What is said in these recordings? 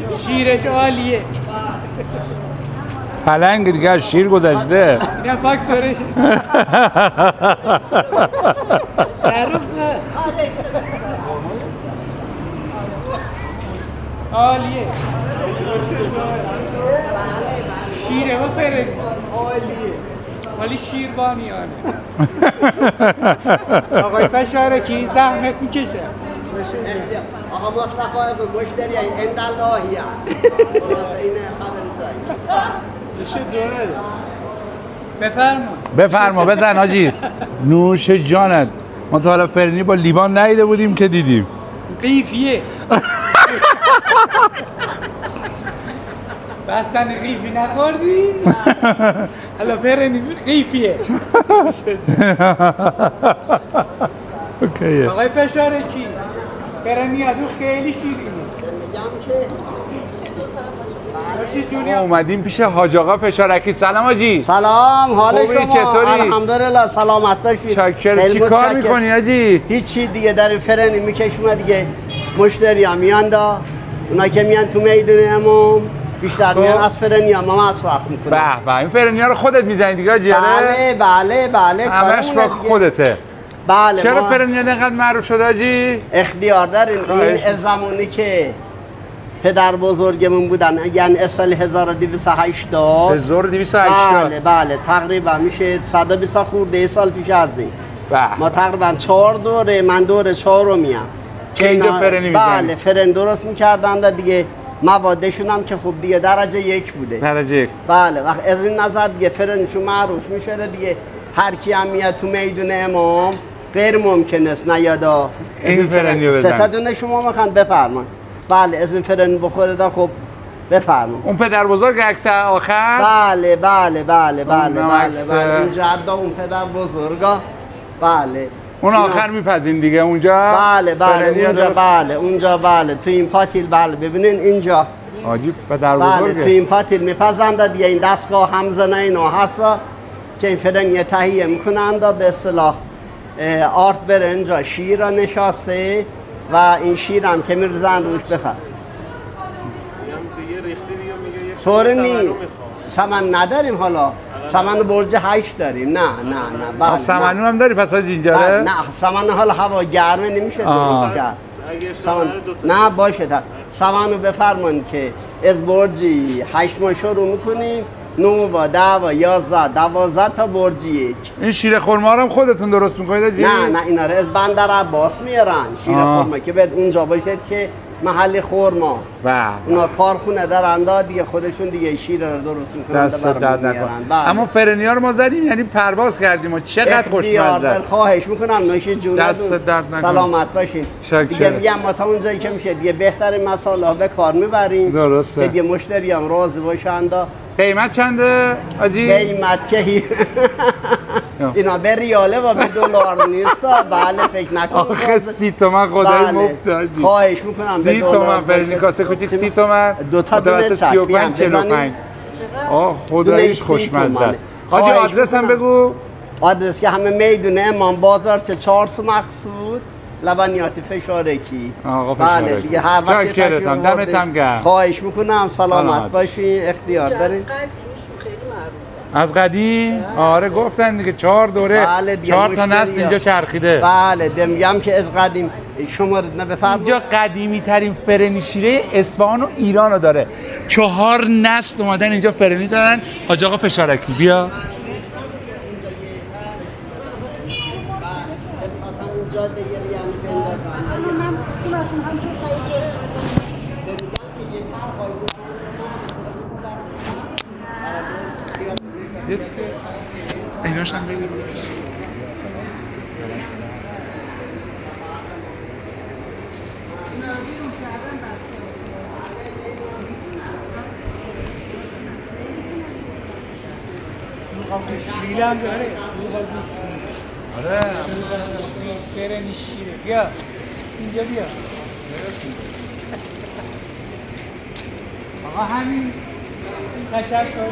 به شیرش عالیه. پلنگ دیگه از شیر گذشته. اینم فاکتورش. شرف عالیه. شیره و فرنگی عالیه. ولی شیربانیانه. آقای فشارکی زحمت میکشه. آقا مصطفی از مشتری این دلاهی خلاص این خبر بفرما بزن حاجی. نوش جانت. ما تا حالا فرنی با لیوان ندیده بودیم که دیدیم. قیفیه. بستن قیفی نخوردی؟ حالا فرنی قیفیه. اوکیه. آقای فشارکی فرنی ادو خیلی شیرینه. اومدیم پیش حاج آقا فشارکی. سلام حاجی. سلام، حال شما؟ چطوری؟ الحمدلله، سلامت باشید. چی کار میکنی حاجی؟ هیچی دیگه، در فرنی میکشم دیگه. مشتری ها میان دا، اونا که میان تو میدون امام بیشتر میان از فرنی ها ما مصرف میکنم. به این فرنی ها رو خودت میزنی دیگه حاجی؟ بله همش با خودته. بله. چرا فرنی ها اینقدر معروف شده حاجی؟ اختیار دارین. این زمانی که پدر بزرگمون بودن، یعنی سال 1280. 1280. بله تقریبا میشه 120 خورده سال پیش از این. ما تقریبا 4 دوره، من دوره 4میم که اینجا فرنی میزنی. بله فرن درست میکردن دیگه. موادشون هم که خوب دیگه درجه 1 بوده. درجه 1. بله وقت از این نظر دیگه فرنشون معروف میشه دیگه. هر کی هم میاد تو میدون امام غیر ممکن است نیادا این فرنی رو بزن. 3 تا دونه شما میخوان بفرمایید. بله از این فرن بخوره دا. خب بفرمایید. اون پدر بزرگ عکس آخر؟ بله اینجا دا اون پدر بزرگا. بله اون آخر میپذین دیگه اونجا؟ اونجا بله تو این پاتیل. بله ببینین اینجا عجیب پدر بزرگه. بله تو این پاتیل میپزند دیگه. این دستگاه همزنه اینا هستا که این فرن تهیه میکنند به اصطلاح آرت برنج شیر نشاسته و این شیر هم که میرزن روش. بفرم طور نی سمن نداریم. حالا سمن برج 8 داریم. نه سمنو هم داری پس اینجا؟ نه سمن حالا هوا گرمه نمیشه درست کرد. نه باشه سمنو بفرمایید که از برجی 8 ماه شروع میکنیم 9 و 10 و 11 12 تا برج 1. این شیر خرما رو هم خودتون درست میکنید آجی؟ نه اینا رو از بندر عباس میارن. شیر خرما که بعد اونجا باشد که محل خرماست. اونا کارخونه دارن دیگه، خودشون دیگه شیر رو درست میکنن. دست درد نکنه. اما فرنی ها رو ما زدیم یعنی پرواز کردیم و چقدر خوشمزه. خواهش میکنم نوش جونتون. دست درد نکنه. سلامت باشین. دیگه میگم ما تا اونجایی که میشه دیگه بهترین مسائل به کار میبریم. درسته. دیگه مشتری هم راضی باشن. قیمت چنده آجی؟ قیمت که اینا به ریاله و به دلار نیست. بله فکر نکنم. آخه 30 تومن خدای مفت آجی. خواهش میکنم 30 تومن فرنی کاسه کوچیک 30 تومن. 2 تا دونه 35 45. خداییش خوشمزه است. آجی آدرس هم بگو. آدرس که همه میدونه امام بازار 4 مقصود لبنیات فشارکی. آقا فشارکی. بله دیگه هر وقت شکرتم دمت هم گرم. خواهش میکنم. سلامت باشین. اختیار دارین. از قدیم آره گفتن دیگه 4 دوره 4 تا نسل اینجا چرخیده. بله میگم که از قدیم شما بفرمایید. اینجا قدیمی ترین فرنی شیره اصفهان و ایران رو داره. 4 نسل اومدن اینجا فرنی دارن. حاج آقا فشارکی بیا. ایناش هم بگیر. شیرم داره. آره. فرنی شیره. بیا. اینجا بیا. آقا همین تشکر.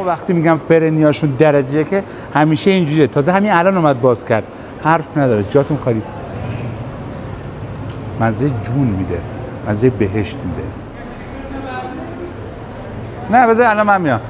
وقتی میگم فرنیاشون درجه که همیشه اینجوریه. تازه همین الان اومد باز کرد، حرف نداره، جاتون خالی. مزه جون میده، مزه بهشت میده. نه بذار الان من میام.